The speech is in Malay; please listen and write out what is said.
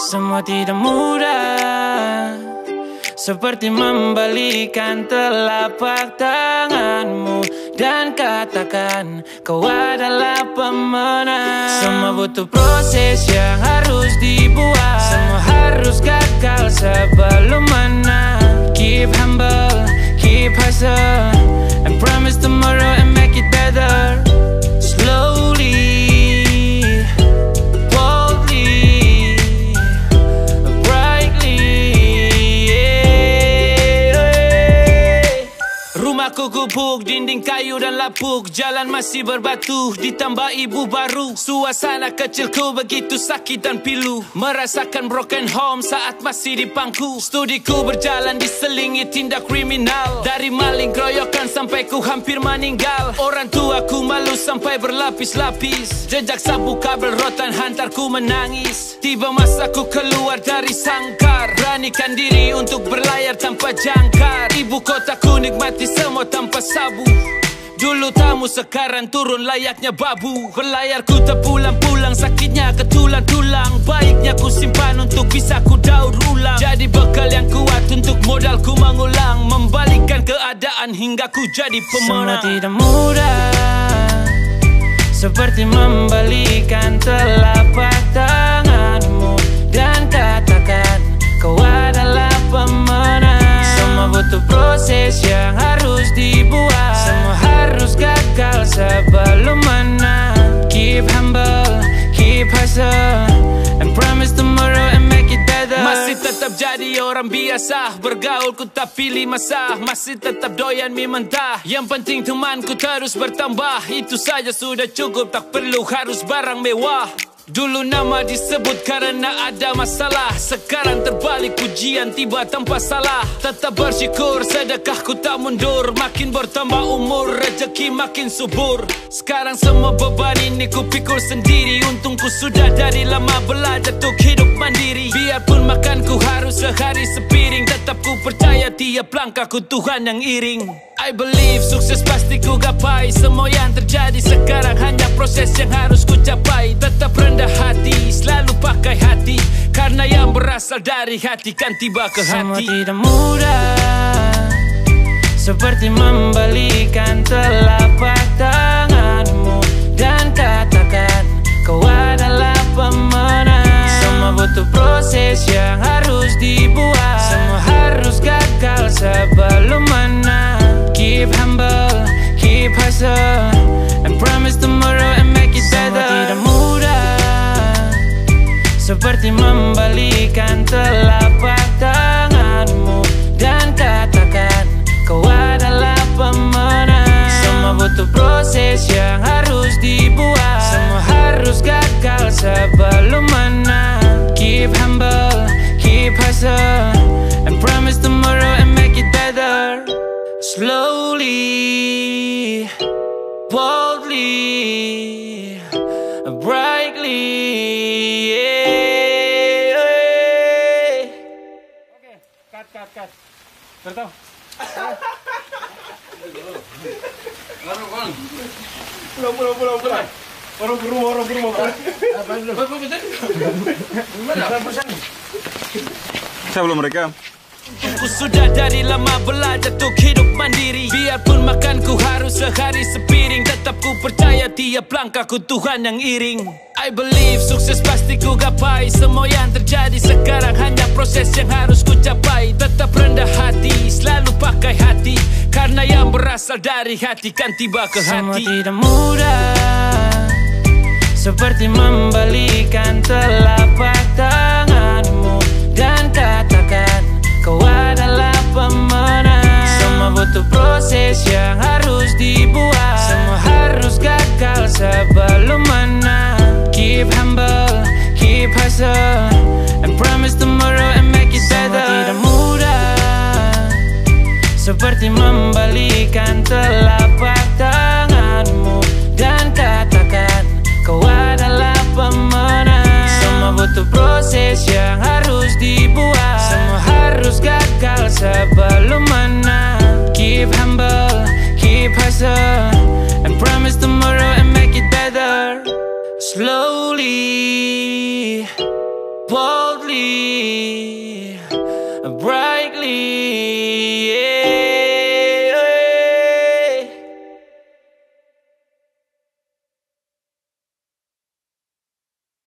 Semua tidak mudah, seperti membalikan telapak tanganmu dan katakan kau adalah pemenang. Semua butuh proses yang harus dibuat, semua harus gagal sebelum menang. Keep humble, keep hustle, and promise tomorrow and make it better. Slowly, boldly, brightly, yeah. Rumahku gubuk, dinding kayu dan lapuk, jalan masih berbatu, ditambah ibu baru. Suasana kecilku begitu sakit dan pilu, merasakan broken home saat masih di pangku. Studiku berjalan diselingi tindak kriminal, dari maling keroyokan sampai ku hampir meninggal. Orang tuaku malu sampai berlapis-lapis, jejak sabu kabel rotan hantarku menangis. Tiba masaku keluar dari sangkar, beranikan diri untuk berlayar tanpa jangkar. Ibu kotaku nikmati semua tanpa sabu. Dulu tamu sekarang turun layaknya babu. Berlayar ku terpulang-pulang, sakitnya ke tulang-tulang. Baiknya ku simpan untuk bisa ku daur ulang, jadi bekal yang kuat untuk modalku mengulang, membalikkan keadaan hingga ku jadi pemenang. Semua tidak mudah, seperti membalikan telapak tanganmu dan katakan kau adalah pemenang. Semua butuh proses yang harus dibuat, semua harus gagal sebelum menang. Keep humble, keep hustle, and promise tomorrow and make it better. Masih tetap jadi orang biasa, bergaul ku tak pilih masa, masih tetap doyan mie mentah. Yang penting temanku terus bertambah, itu saja sudah cukup, tak perlu harus barang mewah. Dulu nama disebut karena ada masalah, sekarang terbalik pujian tiba tanpa salah. Tetap bersyukur, sedekahku tak mundur, makin bertambah umur, rezeki makin subur. Sekarang semua beban ini ku pikul sendiri, untungku sudah dari lama belajar untuk hidup mandiri. Biarpun makanku harus sehari sepiring, tetap ku percaya tiap langkahku Tuhan yang iring. I believe sukses pasti ku gapai, semua yang terjadi sekarang hanya proses yang harus ku capai. Tetap rendah hati, selalu pakai hati, karena yang berasal dari hati kan tiba ke hati. Semua tidak mudah, seperti membalikan telapak tanganmu dan katakan kau adalah pemenang. Semua butuh proses yang harus dibuat, semua harus gagal sebelum menang. Keep humble, keep hustle, and promise tomorrow and make it better. Semua tidak mudah, seperti membalikan telapak tanganmu dan katakan kau adalah pemenang. Semua butuh proses yang harus dibuat, semua harus gagal sebelum menang. Keep humble, keep hustle, and promise tomorrow and make it better. Slowly, boldly, brightly, yeah. Okay, cut. Tertahu? Pulang. Orang ke rumah. Saya belum merekam. Aku sudah dari lama belajar untuk hidup mandiri. Biarpun makanku harus sehari sepiring, tetap ku percaya tiap langkahku Tuhan yang iring. I believe sukses pasti ku gapai, semua yang terjadi sekarang hanya proses yang harus ku capai. Tetap rendah hati, selalu pakai hati, karena yang berasal dari hati kan tiba ke hati. Semua tidak mudah, seperti membalikan telapak tanganmu dan katakan kau adalah pemenang. Semua butuh proses yang harus dibuat, semua harus gagal sebelum menang. Keep humble, keep hustle, and promise tomorrow and make it better. Semua tidak mudah, seperti membalikan telapak tanganmu dan katakan kau adalah pemenang. Semua butuh proses yang harus dibuat, semua harus gagal sebelum menang. Keep humble, keep hustle, and promise tomorrow and make it better. Slowly, boldly, brightly.